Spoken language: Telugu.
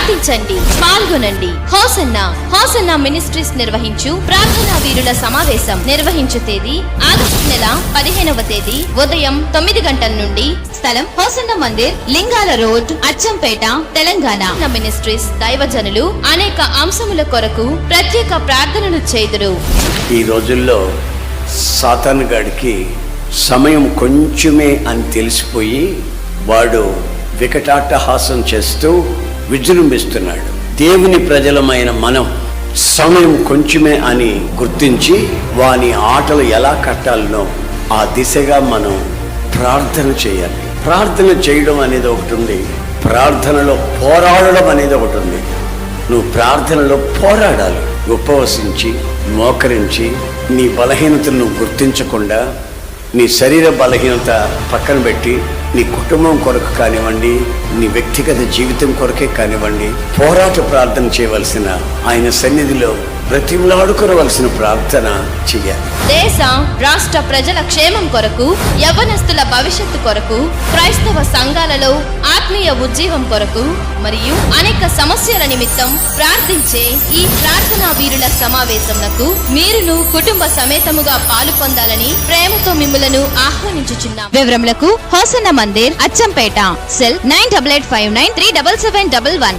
ప్రార్థించండి, పాల్గొనండి. హోసన్నా మినిస్ట్రీస్ నిర్వహించు ప్రార్థనా వీరుల సమావేశం నిర్వహించు తేదీ ఆగస్టు నెల 15వ తేదీ ఉదయం 9 గంటల నుండి. స్థలం హోసన్నా మందిర్, లింగాల రోడ్, అచ్చంపేట, తెలంగాణ. మినిస్ట్రీస్ దైవజనులు అనేక అంశముల కొరకు ప్రత్యేక ప్రార్థనలు చేయుదురు. ఈ రోజుల్లో సాతాను గాడికి సమయం కొంచెమే అని తెలిసిపోయి వాడు వికటాట్టహాసం చేస్తూ విజృంభిస్తున్నాడు. దేవుని ప్రజలమైన మనం సమయం కొంచెమే అని గుర్తించి వాని ఆటలు ఎలా కట్టాలనో ఆ దిశగా మనం ప్రార్థన చేయాలి. ప్రార్థన చేయడం అనేది ఒకటి ఉంది, ప్రార్థనలో పోరాడడం అనేది ఒకటి ఉంది. నువ్వు ప్రార్థనలో పోరాడాలి. ఉపవసించి మోకరించి నీ బలహీనతను నువ్వు గుర్తించకుండా నీ శరీర బలహీనత పక్కన పెట్టి నీ కుటుంబం కొరకు కానివ్వండి, నీ వ్యక్తిగత జీవితం కొరకే కానివ్వండి, పోరాట ప్రార్థన చేయవలసిన ఆయన సన్నిధిలో బ్రతిమలాడుకోవలసిన ప్రార్థన చెయ్యాలి. దేశ రాష్ట్ర ప్రజల క్షేమం కొరకు, యవ్వనస్తుల భవిష్యత్తు కొరకు, క్రైస్తవ సంఘాలలో ఆత్మీయ ఉజ్జీవం కొరకు మరియు అనేక సమస్యల నిమిత్తం ప్రార్థించే ఈ ప్రార్థనా వీరుల సమావేశంకు మీరును కుటుంబ సమేతముగా పాలు పొందాలని ప్రేమతో మిమ్ములను ఆహ్వానించుచున్నాం. వివరములకు హోసన్నా మందిర్, అచ్చంపేట. సెల్ 9885937711.